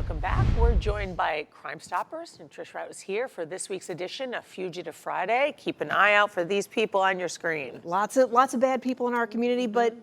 Welcome back. We're joined by Crime Stoppers, and Trish Wright was here for this week's edition of Fugitive Friday. Keep an eye out for these people on your screen. Lots of bad people in our community, but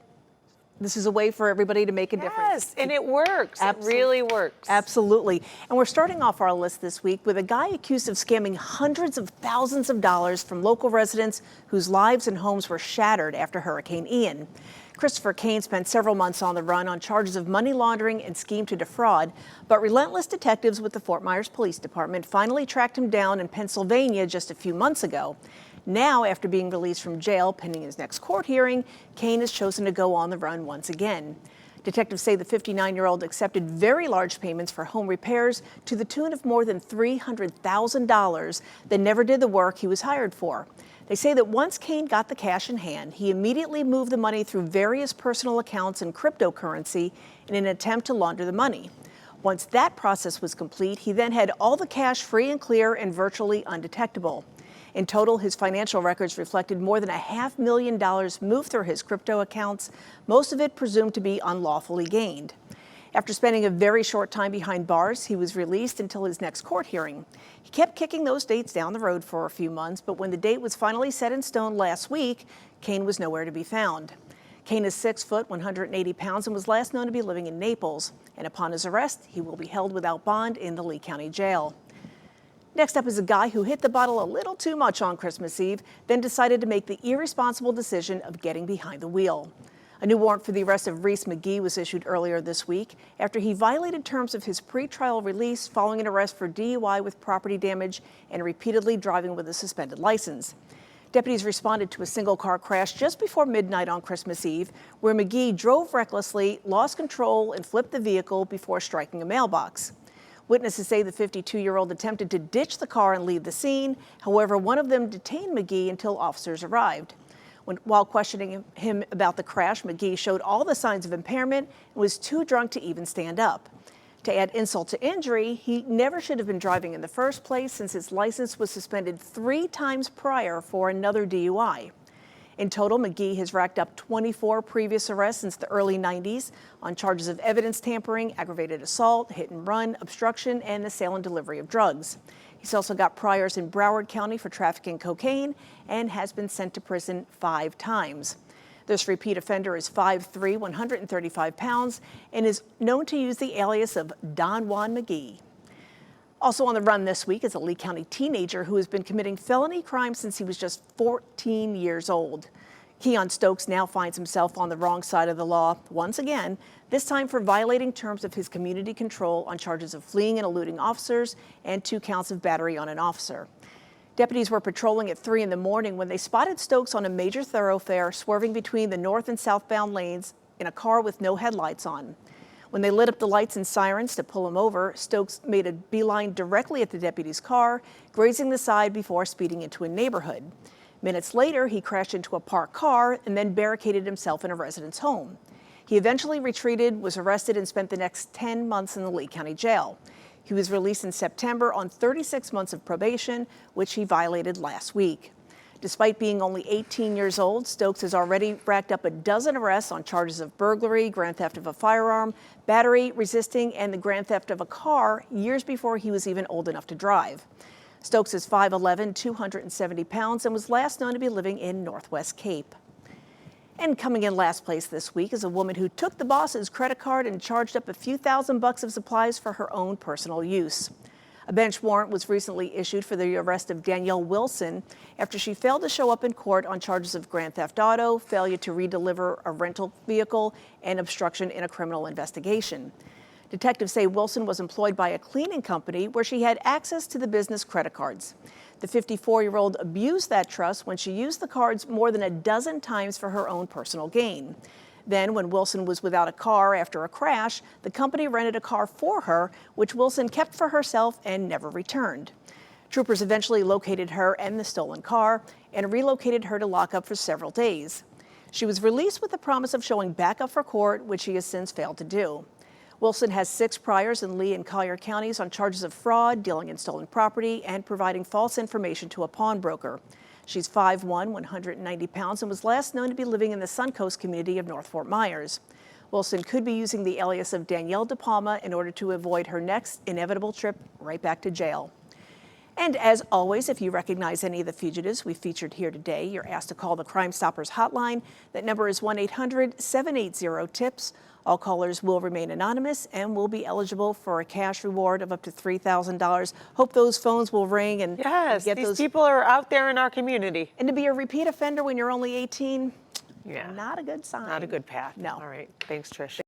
this is a way for everybody to make a difference. Yes, and it works. It really works. Absolutely. And we're starting off our list this week with a guy accused of scamming hundreds of thousands of dollars from local residents whose lives and homes were shattered after Hurricane Ian. Christopher Kane spent several months on the run on charges of money laundering and scheme to defraud, but relentless detectives with the Fort Myers Police Department finally tracked him down in Pennsylvania just a few months ago. Now, after being released from jail pending his next court hearing, Kane has chosen to go on the run once again. Detectives say the 59-year-old accepted very large payments for home repairs to the tune of more than $300,000 that never did the work he was hired for. They say that once Kane got the cash in hand, he immediately moved the money through various personal accounts and cryptocurrency in an attempt to launder the money. Once that process was complete, he then had all the cash free and clear and virtually undetectable. In total, his financial records reflected more than $500,000 moved through his crypto accounts, most of it presumed to be unlawfully gained. After spending a very short time behind bars, he was released until his next court hearing. He kept kicking those dates down the road for a few months, but when the date was finally set in stone last week, Kane was nowhere to be found. Kane is 6 foot, 180 pounds, and was last known to be living in Naples. And upon his arrest, he will be held without bond in the Lee County Jail. Next up is a guy who hit the bottle a little too much on Christmas Eve, then decided to make the irresponsible decision of getting behind the wheel. A new warrant for the arrest of Reese McGee was issued earlier this week after he violated terms of his pretrial release following an arrest for DUI with property damage and repeatedly driving with a suspended license. Deputies responded to a single-car crash just before midnight on Christmas Eve, where McGee drove recklessly, lost control, and flipped the vehicle before striking a mailbox. Witnesses say the 52-year-old attempted to ditch the car and leave the scene. However, one of them detained McGee until officers arrived. While questioning him about the crash, McGee showed all the signs of impairment and was too drunk to even stand up. To add insult to injury, he never should have been driving in the first place since his license was suspended 3 times prior for another DUI. In total, McGee has racked up 24 previous arrests since the early 90s on charges of evidence tampering, aggravated assault, hit and run, obstruction, and the sale and delivery of drugs. He's also got priors in Broward County for trafficking cocaine and has been sent to prison 5 times. This repeat offender is 5'3", 135 pounds, and is known to use the alias of Don Juan McGee. Also on the run this week is a Lee County teenager who has been committing felony crimes since he was just 14 years old. Keon Stokes now finds himself on the wrong side of the law once again, this time for violating terms of his community control on charges of fleeing and eluding officers and 2 counts of battery on an officer. Deputies were patrolling at 3 in the morning when they spotted Stokes on a major thoroughfare swerving between the north and southbound lanes in a car with no headlights on. When they lit up the lights and sirens to pull him over, Stokes made a beeline directly at the deputy's car, grazing the side before speeding into a neighborhood. Minutes later, he crashed into a parked car and then barricaded himself in a resident's home. He eventually retreated, was arrested, and spent the next 10 months in the Lee County Jail. He was released in September on 36 months of probation, which he violated last week. Despite being only 18 years old, Stokes has already racked up a dozen arrests on charges of burglary, grand theft of a firearm, battery, resisting, and the grand theft of a car years before he was even old enough to drive. Stokes is 5'11", 270 pounds, and was last known to be living in Northwest Cape. And coming in last place this week is a woman who took the boss's credit card and charged up a few $1,000s of supplies for her own personal use. A bench warrant was recently issued for the arrest of Danielle Wilson after she failed to show up in court on charges of grand theft auto, failure to redeliver a rental vehicle, and obstruction in a criminal investigation. Detectives say Wilson was employed by a cleaning company where she had access to the business credit cards. The 54-year-old abused that trust when she used the cards more than a dozen times for her own personal gain. Then, when Wilson was without a car after a crash, the company rented a car for her, which Wilson kept for herself and never returned. Troopers eventually located her and the stolen car and relocated her to lockup for several days. She was released with the promise of showing back up for court, which she has since failed to do. Wilson has 6 priors in Lee and Collier counties on charges of fraud, dealing in stolen property, and providing false information to a pawnbroker. She's 5'1", 190 pounds, and was last known to be living in the Suncoast community of North Fort Myers. Wilson could be using the alias of Danielle De Palma in order to avoid her next inevitable trip right back to jail. And as always, if you recognize any of the fugitives we featured here today, you're asked to call the Crime Stoppers hotline. That number is 1-800-780-TIPS. All callers will remain anonymous and will be eligible for a cash reward of up to $3,000. Hope those phones will ring and Yes, get these those. people are out there in our community. And to be a repeat offender when you're only 18, Yeah. not a good sign. Not a good path. No. All right. Thanks, Trish.